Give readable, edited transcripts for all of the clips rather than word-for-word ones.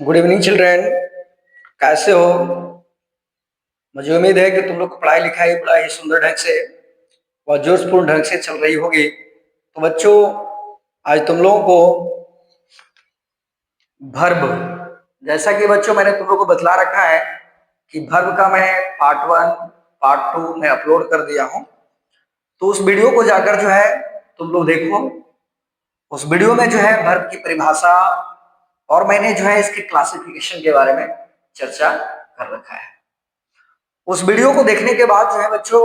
Good evening children. कैसे हो? मुझे उम्मीद है कि तुम लोग की पढ़ाई लिखाई बड़ा ही सुंदर ढंग से और जोशपूर्ण ढंग से चल रही होगी। तो बच्चों, आज तुम लोगों को वर्ब, जैसा कि बच्चों मैंने तुम लोगों को बतला रखा है कि वर्ब का मैं पार्ट 1 पार्ट 2 में अपलोड कर दिया हूं। तो उस वीडियो को जाकर जो है तुम लोग देखो। उस वीडियो में जो है वर्ब की परिभाषा और मैंने जो है इसके क्लासिफिकेशन के बारे में चर्चा कर रखा है। उस वीडियो को देखने के बाद जो है बच्चों,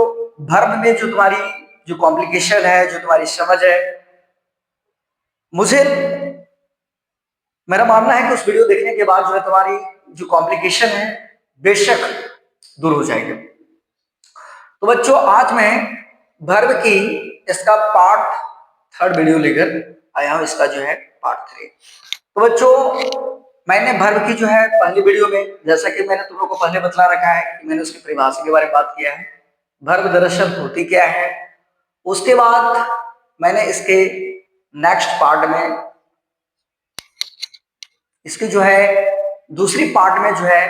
वर्ब में जो तुम्हारी जो कॉम्प्लिकेशन है, जो तुम्हारी समझ है, मुझे मेरा मानना है कि उस वीडियो देखने के बाद जो है तुम्हारी जो कॉम्प्लिकेशन है बेशक दूर हो जाएगी। तो बच्चों, आज मैं वर्ब की इसका पार्ट 3 वीडियो लेकर आया हूं। इसका जो है पार्ट 3। तो बच्चों, मैंने वर्ब की जो है पहली वीडियो में, जैसा कि मैंने तुम लोगों को पहले बतला रखा है कि मैंने उसकी परिभाषा के बारे में बात किया है, वर्ब दरअसल होती क्या है। उसके बाद मैंने इसके नेक्स्ट पार्ट में, इसकी जो है दूसरी पार्ट में जो है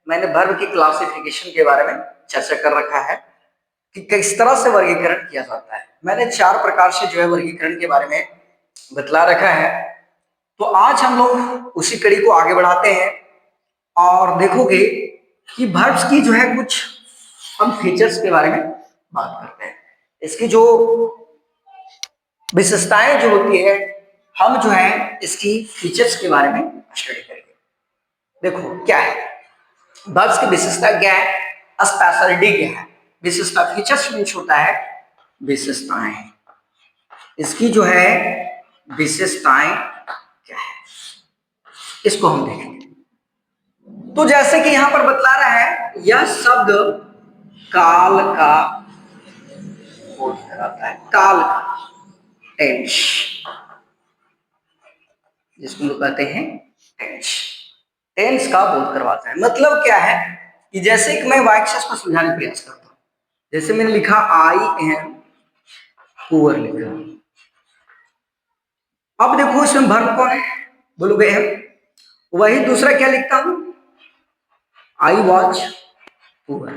मैंने वर्ब की क्लासिफिकेशन के बारे में चर्चा कर रखा है कि किस तरह से वर्गीकरण किया जाता है। मैंने 4 प्रकार से जो है वर्गीकरण के बारे में बतला रखा है। तो आज हम लोग उसी कड़ी को आगे बढ़ाते हैं और देखोगे कि वर्ब्स की जो है कुछ हम फीचर्स के बारे में बात करते हैं। इसकी जो विशेषताएं जो होती है, हम जो है इसकी फीचर्स के बारे में स्टडी करेंगे। देखो क्या है वर्ब्स की विशेषता, क्या है स्पेशलिटी, क्या है विशेषता। फीचर्स मीन्स होता है विशेषताएं। इसकी जो है विशेषताएं क्या है, इसको हम देखेंगे। तो जैसे कि यहां पर बतला रहा है, यह शब्द काल का बोध कराता है। काल का, टेंस, जिसको लोग कहते हैं टेंस, टेंस का बोध करवाता है। मतलब क्या है कि जैसे कि मैं वाक्यांश को समझाने का प्रयास करता हूं। जैसे मैंने लिखा आई एम पुअर लिखा। अब देखो इसमें वर्ब कौन है, बोलोगे एम। वही दूसरा क्या लिखता हूं, आई वॉज पुअर।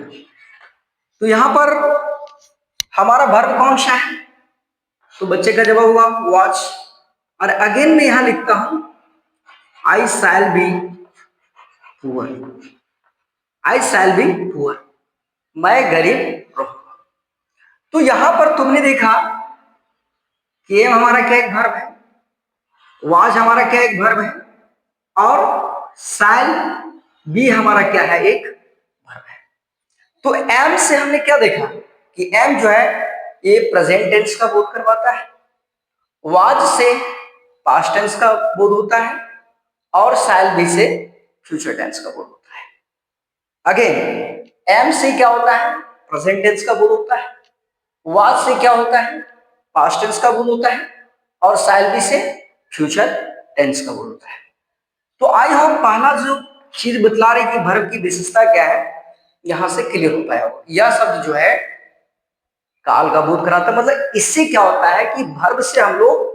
तो यहां पर हमारा वर्ब कौन सा है, तो बच्चे का जवाब हुआ वॉच। और अगेन मैं यहां लिखता हूं I shall be poor. I shall be poor, मैं गरीब रहूंगा। तो यहां पर तुमने देखा कि एम हमारा क्या एक वर्ब है, वॉच हमारा क्या एक वर्ब है, और शैल बी हमारा क्या है एक वर्ब है। तो एम से हमने क्या देखा कि एम जो है ये प्रेजेंट टेंस का बोध करवाता है, वाज से पास्ट टेंस का बोध होता है, और शैल बी से फ्यूचर टेंस का बोध होता है। अगेन एम से क्या होता है, प्रेजेंट टेंस का बोध होता है, वाज से क्या होता है, पास्ट टेंस का बोध होता है, और शैल बी से फ्यूचर टेंस का बोध होता है। तो आई होप पहला जो चीज बतला रही कि वर्ब की विशेषता क्या है, यहां से क्लियर हो पाया होगा। यह शब्द जो है काल का बोध कराता है। मतलब इससे क्या होता है कि वर्ब से हम लोग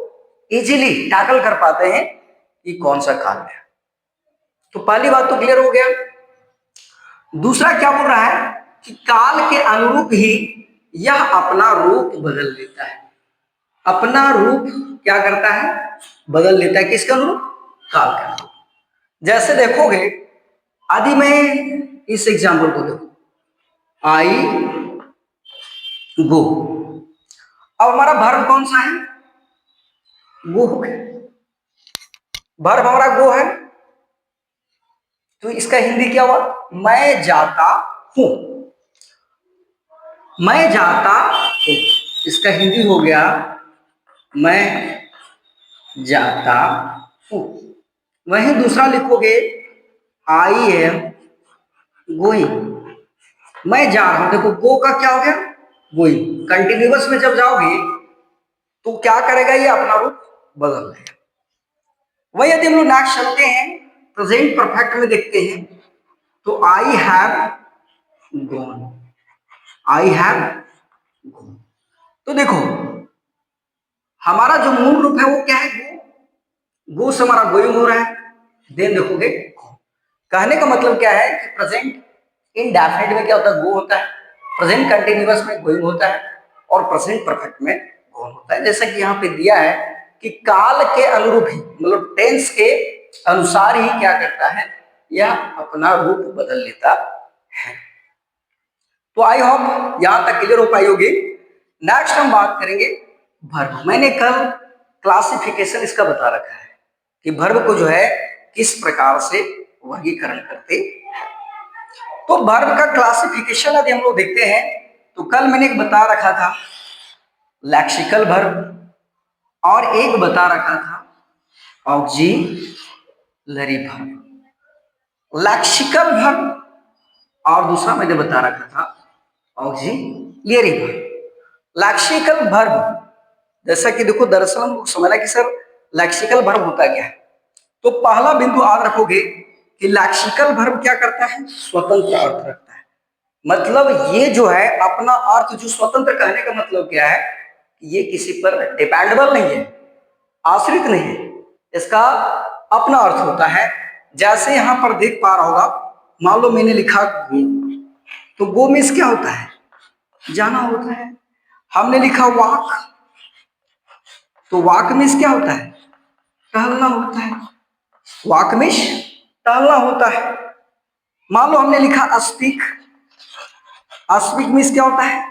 इजीली टैकल कर पाते हैं कि कौन सा काल है। तो पहली बात तो क्लियर हो गया। दूसरा क्या बोल रहा है कि काल के अनुरूप ही यह अपना रूप बदल लेता है। अपना रूप क्या करता है, बदल लेता है। किसके अनुरूप, काल के अनुरूप। जैसे देखोगे, आदि में इस एग्जाम्पल को देखो, आई गो। अब हमारा वर्ब कौन सा है, गो हो गया। वर्ब हमारा गो है, तो इसका हिंदी क्या हुआ, मैं जाता हूं। मैं जाता हूं, इसका हिंदी हो गया मैं जाता हूं। वहीं दूसरा लिखोगे आई एम गोइंग, मैं जा रहा हूं। देखो गो का क्या हो गया, गोइंग। कंटिन्यूअस में जब जाओगे तो क्या करेगा, ये अपना रूप बदल देगा। वही यदि हम लोग नेक्स्ट चलते हैं, प्रेजेंट परफेक्ट में देखते हैं, तो I have gone, I have gone. तो देखो हमारा जो मूल रूप है वो क्या है, गो। गो से हमारा गोइंग हो रहा है। देन देखोगे कहने का मतलब क्या है कि प्रेजेंट इंडेफिनिट में क्या होता है, गो होता है, प्रेजेंट कंटिन्यूअस में गोइंग होता है, और प्रेजेंट परफेक्ट में गोन होता है। जैसा कि यहाँ पे दिया है कि काल के अनुरूप ही, मतलब टेंस के अनुसार ही क्या करता है, यह अपना रूप बदल लेता है। तो आई होप यहां तक क्लियर हो पाई होगी। नेक्स्ट हम बात करेंगे वर्ब। मैंने कल क्लासिफिकेशन इसका बता रखा है कि वर्ब को जो है किस प्रकार से वर्गीकरण करते हैं। तो वर्ब का क्लासिफिकेशन यदि हम लोग देखते हैं तो कल मैंने एक बता रखा था लैक्सिकल वर्ब, और एक बता रखा था ऑक्सिलरी वर्ब। लैक्सिकल वर्ब और दूसरा मैंने बता रखा था ऑक्सिलरी वर्ब। लैक्सिकल वर्ब जैसा कि देखो, दरअसल हम लोग समझना कि सर लैक्सिकल वर्ब होता क्या है। तो पहला बिंदु याद रखोगे कि लैक्सिकल वर्ब क्या करता है, स्वतंत्र अर्थ रखता है। मतलब ये जो है अपना अर्थ जो स्वतंत्र, कहने का मतलब क्या है, ये किसी पर डिपेंडेबल नहीं है, आश्रित नहीं है, इसका अपना अर्थ होता है। जैसे यहां पर देख पा रहा होगा, मान लो मैंने लिखा गो, तो गो मीन्स क्या होता है, जाना होता है। हमने लिखा वॉक, तो वॉक मीन्स क्या होता है, टहलना होता है। वॉक मीन्स टहलना होता है। मान लो हमने लिखा स्पीक, स्पीक मीन्स क्या होता है,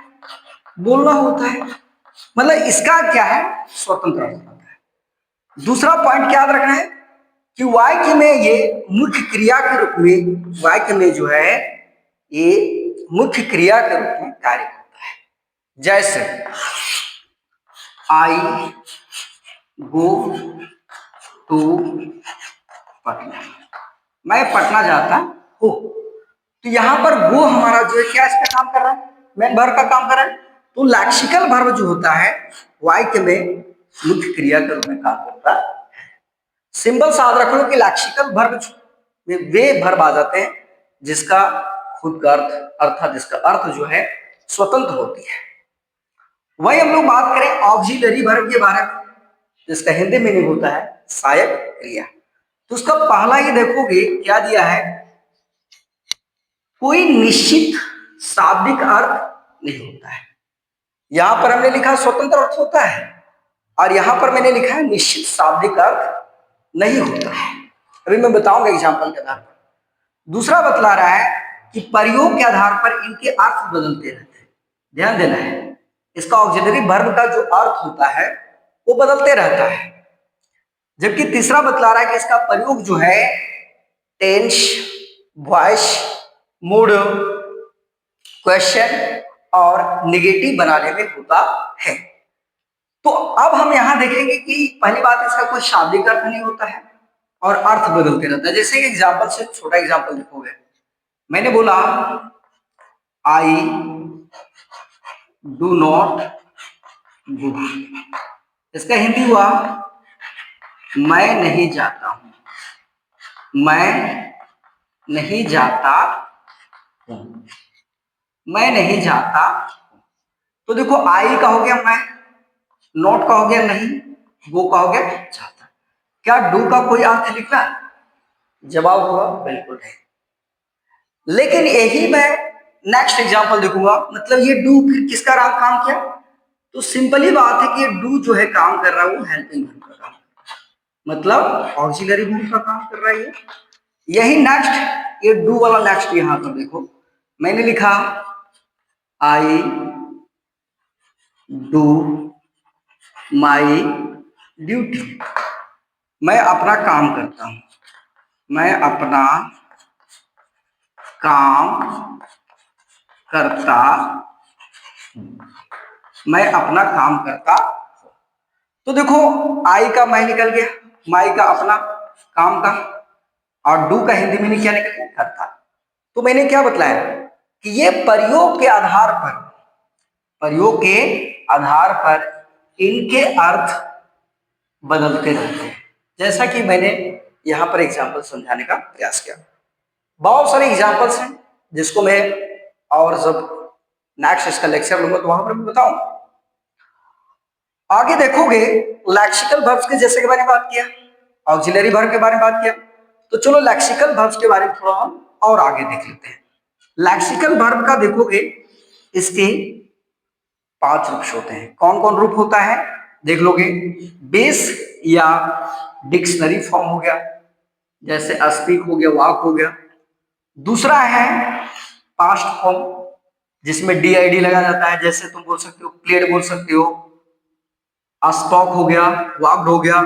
बोलना होता है। मतलब इसका क्या है, स्वतंत्र अर्थ होता है। दूसरा पॉइंट क्या याद रखना है कि वाक्य में ये मुख्य क्रिया के रूप में, वाक्य में जो है ये मुख्य क्रिया के रूप में कार्य करता है। जैसे आई गो टू पटना, मैं पटना जाता हूं। तो यहां पर गो हमारा जो है क्या इसका काम कर रहा है, मेन वर्ब का काम कर रहा है। तो लैक्सिकल वर्ब जो होता है वाक्य में मुख्य क्रिया के रूप में काम करता है। सिंबल याद रख लो कि लैक्सिकल वर्ब में वे वर्ब आ जाते हैं जिसका खुद का अर्थ, अर्थात जिसका अर्थ जो है स्वतंत्र होती है। वही हम लोग बात करें ऑक्सिलरी वर्ब के बारे में, जिसका हिंदी मीनिंग होता है सहायक क्रिया। तो उसका पहला ही देखोगे क्या दिया है, कोई निश्चित शाब्दिक अर्थ नहीं होता है। यहां पर हमने लिखा स्वतंत्र अर्थ होता है, और यहां पर मैंने लिखा है निश्चित शाब्दिक अर्थ नहीं होता है। अभी मैं बताऊंगा एग्जाम्पल के आधार पर। दूसरा बतला रहा है कि प्रयोग के आधार पर इनके अर्थ बदलते रहते हैं, ध्यान देना है। इसका ऑक्सिलरी वर्ब का जो अर्थ होता है वो बदलते रहता है। जबकि तीसरा बतला रहा है कि इसका प्रयोग जो है टेंस, वॉइस, मूड, क्वेश्चन और निगेटिव बनाने में होता है। तो अब हम यहां देखेंगे कि पहली बात, इसका कोई शाब्दिक अर्थ नहीं होता है और अर्थ बदलते रहता है। जैसे एग्जाम्पल से छोटा एग्जाम्पल देखोगे, मैंने बोला आई डू नॉट गो, इसका हिंदी हुआ मैं नहीं जाता हूं, मैं नहीं जाता हूं, मैं नहीं जाता। तो देखो आई का हो गया मैं, नॉट का हो गया नहीं, गो का हो गया जाता। क्या डू का कोई अर्थ निकला, जवाब हुआ बिल्कुल नहीं। लेकिन यही मैं नेक्स्ट एग्जांपल देखूंगा, मतलब ये डू फिर किसका काम किया, तो सिंपली बात है कि ये डू जो है काम कर रहा है वो हेल्पिंग वर्ब का काम, मतलब ऑक्सिलरी वर्ब का काम कर रहा है। यही नेक्स्ट ये डू वाला नेक्स्ट यहां पर देखो, मैंने लिखा आई डू माई ड्यूटी, मैं अपना काम करता हूं, मैं अपना काम करता, मैं अपना काम करता। तो देखो आई का मैं निकल गया, माई का अपना काम का, और डू का हिंदी में क्या निकल गया, करता। तो मैंने क्या बतलाया कि ये प्रयोग के आधार पर, प्रयोग के आधार पर इनके अर्थ बदलते रहते हैं। जैसा कि मैंने यहां पर एग्जाम्पल समझाने का प्रयास किया। बहुत सारे एग्जाम्पल्स हैं जिसको मैं और जब नेक्स्ट इसका लेक्चर लूंगा तो वहां पर मैं बताऊंगा। आगे देखोगे लैक्सिकल वर्ब्स के, जैसे के बारे में बात किया, ऑक्सिलरी वर्ब के बारे में बात किया, तो चलो लैक्सिकल वर्ब्स के बारे में थोड़ा हम और आगे देख लेते हैं। लैक्सिकल वर्ब का देखोगे इसके 5 रूप होते हैं। कौन कौन रूप होता है देख लोगे। बेस या डिक्शनरी फॉर्म हो गया, जैसे स्पीक हो गया, वॉक हो गया। दूसरा है पास्ट फॉर्म, जिसमें DID लगा जाता है, जैसे तुम बोल सकते हो प्लेड बोल सकते हो, स्पॉक हो गया, वॉक्ड हो गया।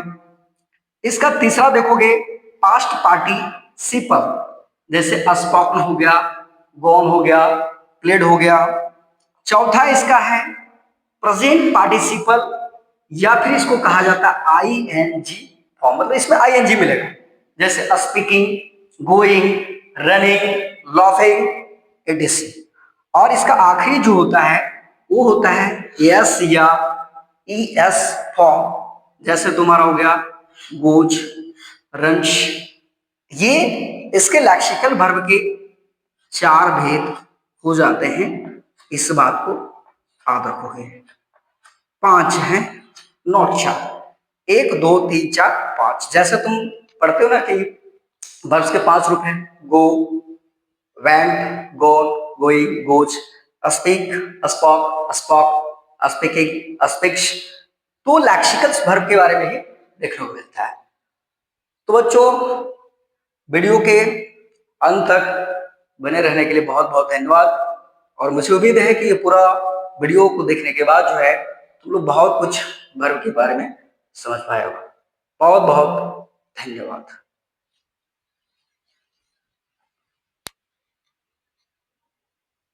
इसका तीसरा देखोगे पास्ट पार्टिसिपल, जैसे स्पोकन हो गया, गॉन हो गया, प्लेड हो गया। चौथा इसका है प्रेजेंट पार्टिसिपल, या फिर इसको कहा जाता है ING फॉर्म, मतलब इसमें ING मिलेगा, जैसे speaking, going, running, laughing, etc। और इसका आखिरी जो होता है वो होता है S या ES फॉर्म, जैसे तुम्हारा हो गया गोज, रंच। ये इसके लैक्सिकल वर्ब के 4 भेद हो जाते हैं, इस बात को याद रखोगे। 5 हैं, नॉट 4। 1 2 3 4 5, जैसे तुम पढ़ते हो ना कि वर्ब्स के 5 रूप हैं, go, went, gone, going, goes, speak, spoke, spoke, speaking, speaks. तो लैक्सिकल वर्ब के बारे में ही देखने को मिलता है। तो बच्चों, वीडियो के अंत तक बने रहने के लिए बहुत बहुत धन्यवाद। और मुझे उम्मीद है कि ये पूरा वीडियो को देखने के बाद जो है तुम लोग बहुत कुछ वर्ब के बारे में समझ पाए होगा। बहुत बहुत धन्यवाद।